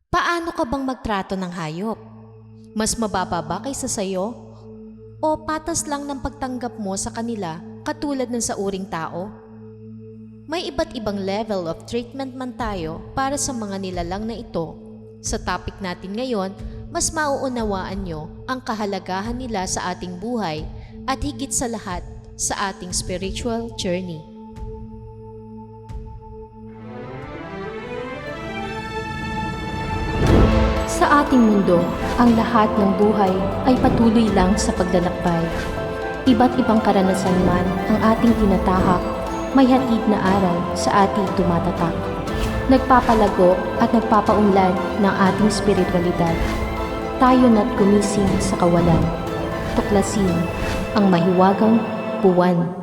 Paano ka bang magtrato ng hayop? Mas mababa ba kaysa sayo? O patas lang ng pagtanggap mo sa kanila katulad ng sa uring tao? May iba't ibang level of treatment man tayo para sa mga nilalang na ito. Sa topic natin ngayon, mas mauunawaan nyo ang kahalagahan nila sa ating buhay at higit sa lahat sa ating spiritual journey. Sa ating mundo, ang lahat ng buhay ay patuloy lang sa paglalakbay. Iba't ibang karanasan man ang ating tinatahak, may hatid na aral sa ating tumatatak. Nagpapalago at nagpapaunlad ng ating spiritualidad. Tayo na't gumising sa kawalan. Tuklasin ang mahiwagang buwan.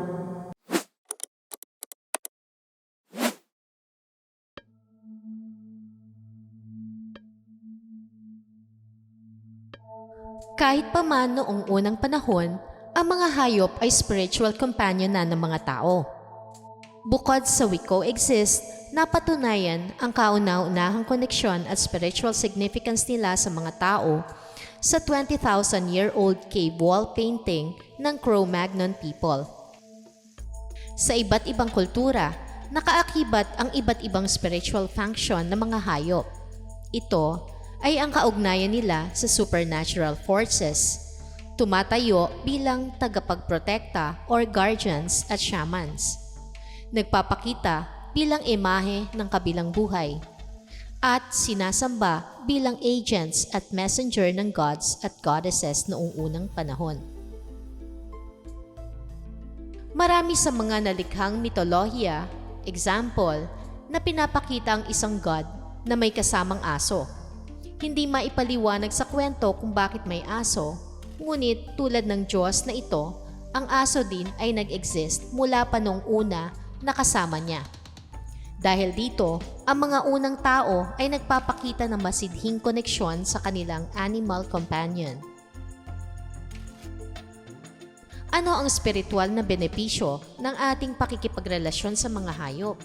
Kahit pa man noong unang panahon, ang mga hayop ay spiritual companion na ng mga tao. Bukod sa we coexist, napatunayan ang kauna-unahang koneksyon at spiritual significance nila sa mga tao sa 20,000-year-old cave wall painting ng Cro-Magnon people. Sa iba't ibang kultura, nakaakibat ang iba't ibang spiritual function ng mga hayop. Ito ay ang kaugnayan nila sa supernatural forces. Tumatayo bilang tagapagprotekta or guardians at shamans. Nagpapakita bilang imahe ng kabilang buhay. At sinasamba bilang agents at messenger ng gods at goddesses noong unang panahon. Marami sa mga nalikhang mitolohiya, example, na pinapakita ang isang god na may kasamang aso. Hindi maipaliwanag sa kwento kung bakit may aso, ngunit tulad ng Diyos na ito, ang aso din ay nag-exist mula pa noong una na kasama niya. Dahil dito, ang mga unang tao ay nagpapakita ng masidhing koneksyon sa kanilang animal companion. Ano ang spiritual na benepisyo ng ating pakikipagrelasyon sa mga hayop?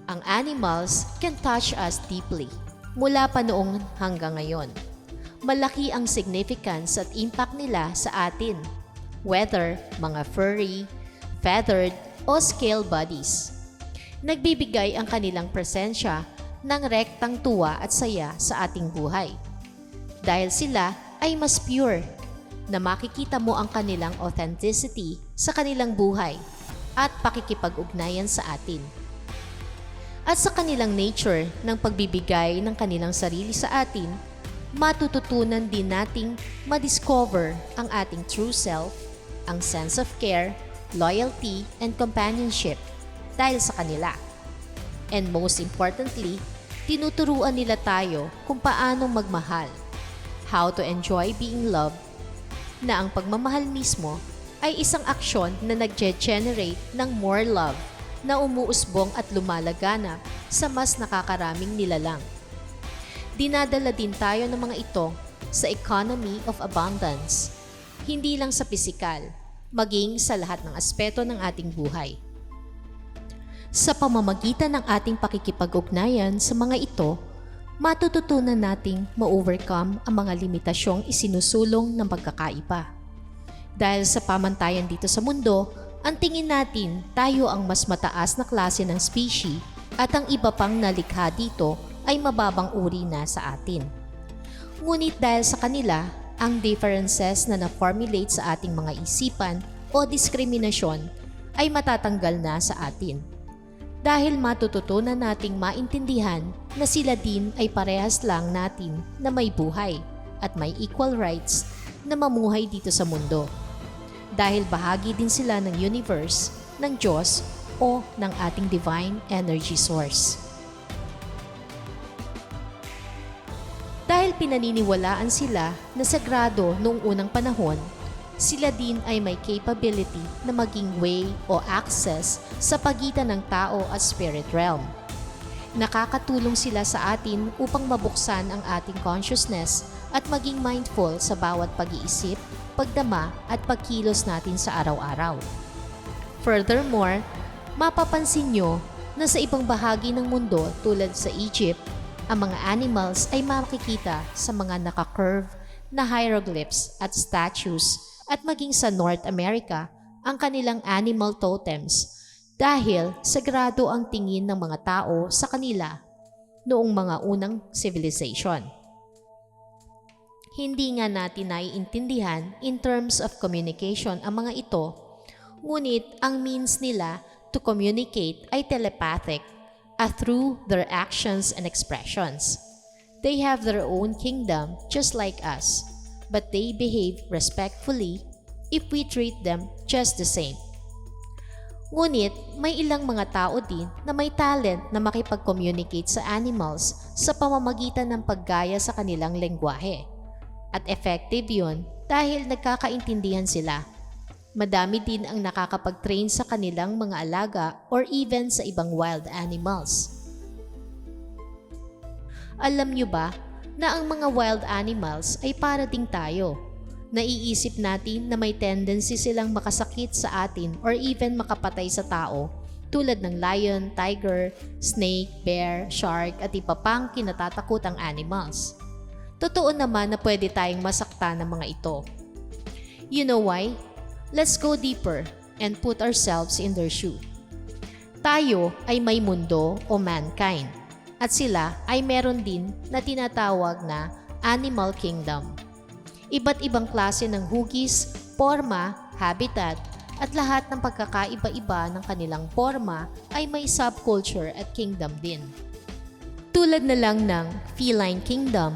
Ang animals can touch us deeply, mula pa noong hanggang ngayon. Malaki ang significance at impact nila sa atin, whether mga furry, feathered, o scale bodies. Nagbibigay ang kanilang presensya ng rektang tuwa at saya sa ating buhay. Dahil sila ay mas pure, na makikita mo ang kanilang authenticity sa kanilang buhay at pakikipag-ugnayan sa atin. At sa kanilang nature ng pagbibigay ng kanilang sarili sa atin, matututunan din nating madiscover ang ating true self, ang sense of care, loyalty, and companionship dahil sa kanila. And most importantly, tinuturuan nila tayo kung paano magmahal, how to enjoy being loved, na ang pagmamahal mismo ay isang aksyon na nag-generate ng more love na umuusbong at lumalaganap sa mas nakakaraming nilalang. Dinadala din tayo ng mga ito sa economy of abundance, hindi lang sa pisikal, maging sa lahat ng aspeto ng ating buhay. Sa pamamagitan ng ating pakikipag-ugnayan sa mga ito, matututunan nating ma-overcome ang mga limitasyong isinusulong ng pagkakaiba. Dahil sa pamantayan dito sa mundo, ang tingin natin tayo ang mas mataas na klase ng species at ang iba pang nalikha dito ay mababang uri na sa atin. Ngunit dahil sa kanila, ang differences na na-formulate sa ating mga isipan o diskriminasyon ay matatanggal na sa atin. Dahil matututunan nating maintindihan na sila din ay parehas lang natin na may buhay at may equal rights na mamuhay dito sa mundo. Dahil bahagi din sila ng universe, ng Diyos o ng ating divine energy source. Dahil pinaniniwalaan sila na sagrado noong unang panahon, sila din ay may capability na maging way o access sa pagitan ng tao at spirit realm. Nakakatulong sila sa atin upang mabuksan ang ating consciousness at maging mindful sa bawat pag-iisip, pagdama at pagkilos natin sa araw-araw. Furthermore, mapapansin nyo na sa ibang bahagi ng mundo tulad sa Egypt, ang mga animals ay makikita sa mga naka-curve na hieroglyphs at statues at maging sa North America ang kanilang animal totems dahil sagrado ang tingin ng mga tao sa kanila noong mga unang civilization. Hindi nga natin naiintindihan in terms of communication ang mga ito, ngunit ang means nila to communicate ay telepathic through their actions and expressions. They have their own kingdom just like us, but they behave respectfully if we treat them just the same. Ngunit may ilang mga tao din na may talent na makipag-communicate sa animals sa pamamagitan ng paggaya sa kanilang lengguwahe. At effective yun dahil nagkakaintindihan sila. Madami din ang nakakapag-train sa kanilang mga alaga or even sa ibang wild animals. Alam nyo ba na ang mga wild animals ay para ding tayo? Naiisip natin na may tendency silang makasakit sa atin or even makapatay sa tao tulad ng lion, tiger, snake, bear, shark at iba pang kinatatakutang animals. Totoo naman na pwede tayong masaktan ng mga ito. You know why? Let's go deeper and put ourselves in their shoe. Tayo ay may mundo o mankind at sila ay meron din na tinatawag na animal kingdom. Iba't ibang klase ng hugis, forma, habitat at lahat ng pagkakaiba-iba ng kanilang forma ay may subculture at kingdom din. Tulad na lang ng feline kingdom,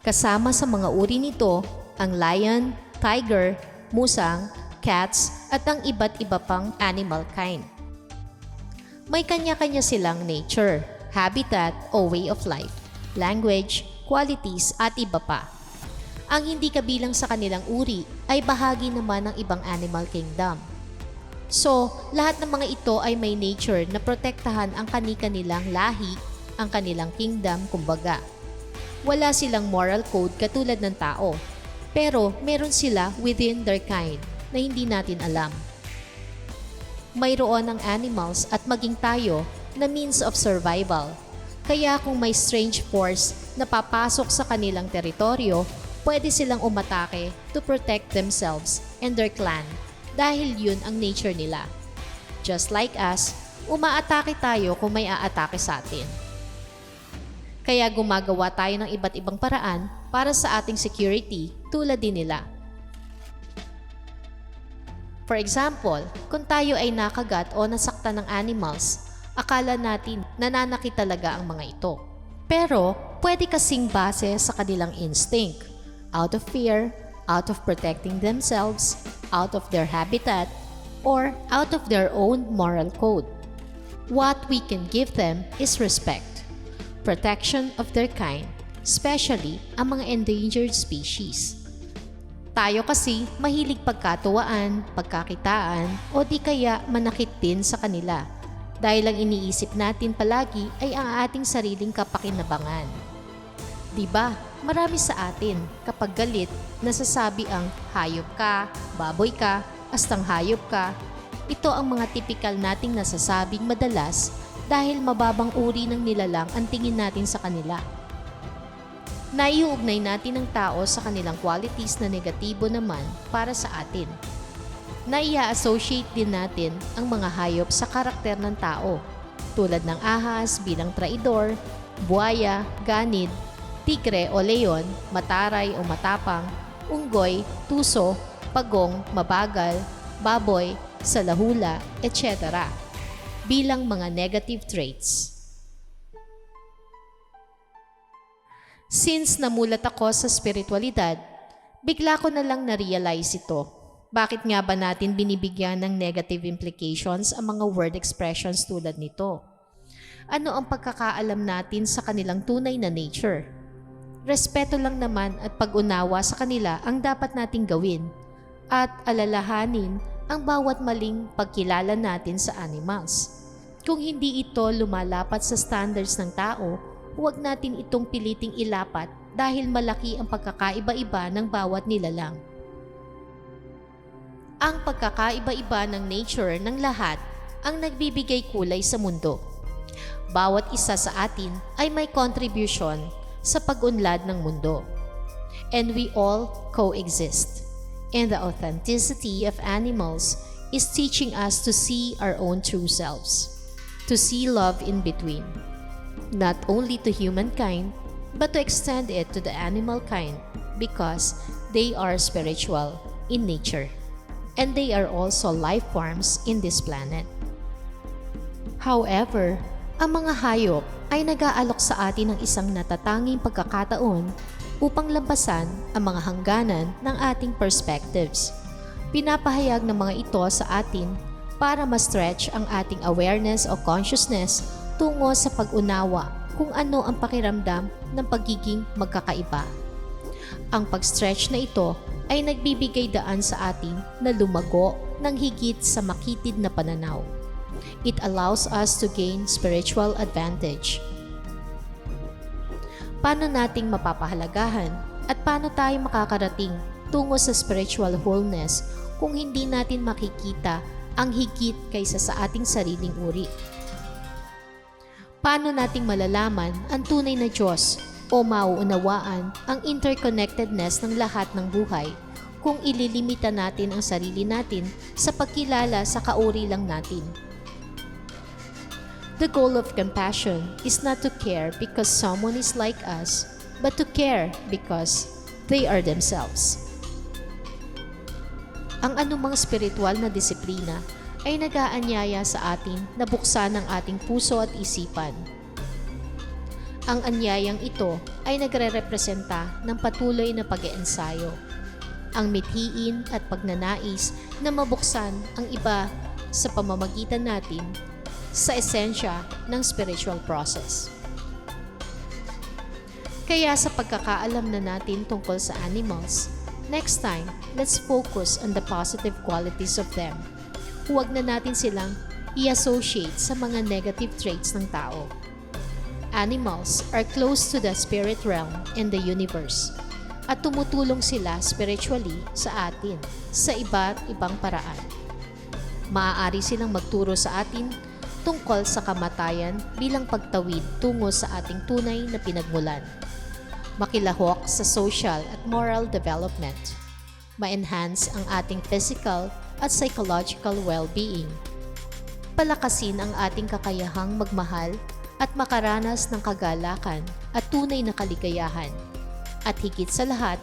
kasama sa mga uri nito ang lion, tiger, musang, cats at ang iba't iba pang animal kind. May kanya-kanya silang nature, habitat o way of life, language, qualities at iba pa. Ang hindi kabilang sa kanilang uri ay bahagi naman ng ibang animal kingdom. So, lahat ng mga ito ay may nature na protektahan ang kani-kanilang lahi, ang kanilang kingdom kumbaga. Wala silang moral code katulad ng tao, pero meron sila within their kind na hindi natin alam. Mayroon ang animals at maging tayo na means of survival. Kaya kung may strange force na papasok sa kanilang teritoryo, pwede silang umatake to protect themselves and their clan dahil yun ang nature nila. Just like us, umaatake tayo kung may aatake sa atin. Kaya gumagawa tayo ng iba't ibang paraan para sa ating security tulad din nila. For example, kung tayo ay nakagat o nasaktan ng animals, akala natin nananakit talaga ang mga ito. Pero pwede kasing base sa kanilang instinct, out of fear, out of protecting themselves, out of their habitat, or out of their own moral code. What we can give them is respect, protection of their kind, especially ang mga endangered species. Tayo kasi mahilig pagkatuwaan, pagkakitaan, o di kaya manakit din sa kanila dahil ang iniisip natin palagi ay ang ating sariling kapakinabangan. Diba, marami sa atin kapag galit nasasabi ang hayop ka, baboy ka, astang hayop ka. Ito ang mga tipikal nating nasasabing madalas dahil mababang uri ng nilalang ang tingin natin sa kanila. Naiuugnay natin ang tao sa kanilang qualities na negatibo naman para sa atin. Naia-associate din natin ang mga hayop sa karakter ng tao, tulad ng ahas bilang traidor, buwaya, ganid, tigre o leon, mataray o matapang, unggoy, tuso, pagong, mabagal, baboy, salahula, etc. bilang mga negative traits. Since namulat ako sa spiritualidad, bigla ko na lang na-realize ito. Bakit nga ba natin binibigyan ng negative implications ang mga word expressions tulad nito? Ano ang pagkakaalam natin sa kanilang tunay na nature? Respeto lang naman at pag-unawa sa kanila ang dapat nating gawin at alalahanin ang bawat maling pagkilala natin sa animals. Kung hindi ito lumalapat sa standards ng tao, huwag natin itong piliting ilapat dahil malaki ang pagkakaiba-iba ng bawat nilalang. Ang pagkakaiba-iba ng nature ng lahat ang nagbibigay kulay sa mundo. Bawat isa sa atin ay may contribution sa pag-unlad ng mundo. And we all coexist. And the authenticity of animals is teaching us to see our own true selves, to see love in between, not only to humankind, but to extend it to the animal kind because they are spiritual in nature, and they are also life forms in this planet. However, ang mga hayop ay nag-aalok sa atin ng isang natatanging pagkakataon upang lampasan ang mga hangganan ng ating perspectives. Pinapahayag ng mga ito sa atin para ma-stretch ang ating awareness o consciousness tungo sa pag-unawa kung ano ang pakiramdam ng pagiging magkakaiba. Ang pag-stretch na ito ay nagbibigay daan sa atin na lumago ng higit sa makitid na pananaw. It allows us to gain spiritual advantage. Paano nating mapapahalagahan at paano tayo makakarating tungo sa spiritual wholeness kung hindi natin makikita ang higit kaysa sa ating sariling uri? Paano nating malalaman ang tunay na Diyos o mauunawaan ang interconnectedness ng lahat ng buhay kung ililimita natin ang sarili natin sa pagkilala sa kauri lang natin? The goal of compassion is not to care because someone is like us, but to care because they are themselves. Ang anumang spiritual na disiplina ay nag-aanyaya sa atin na buksan ang ating puso at isipan. Ang anyayang ito ay nagre-representa ng patuloy na pag-iensayo, ang mithiin at pagnanais na mabuksan ang iba sa pamamagitan natin sa esensya ng spiritual process. Kaya sa pagkakaalam na natin tungkol sa animals, next time, let's focus on the positive qualities of them. Huwag na natin silang i-associate sa mga negative traits ng tao. Animals are close to the spirit realm and the universe, at tumutulong sila spiritually sa atin sa iba't ibang paraan. Maaari silang magturo sa atin tungkol sa kamatayan bilang pagtawid tungo sa ating tunay na pinagmulan. Makilahok sa social at moral development. Ma-enhance ang ating physical at psychological well-being. Palakasin ang ating kakayahang magmahal at makaranas ng kagalakan at tunay na kaligayahan. At higit sa lahat,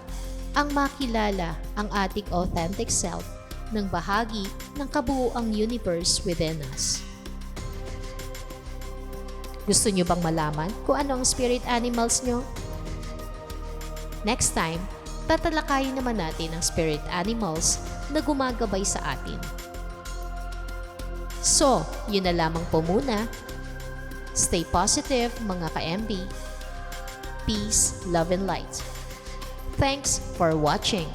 ang makilala ang ating authentic self ng bahagi ng kabuuang universe within us. Gusto nyo bang malaman kung ano ang spirit animals nyo? Next time, tatalakayin naman natin ang spirit animals na gumagabay sa atin. So, yun na lamang po muna. Stay positive mga ka-MB. Peace, love, and light. Thanks for watching.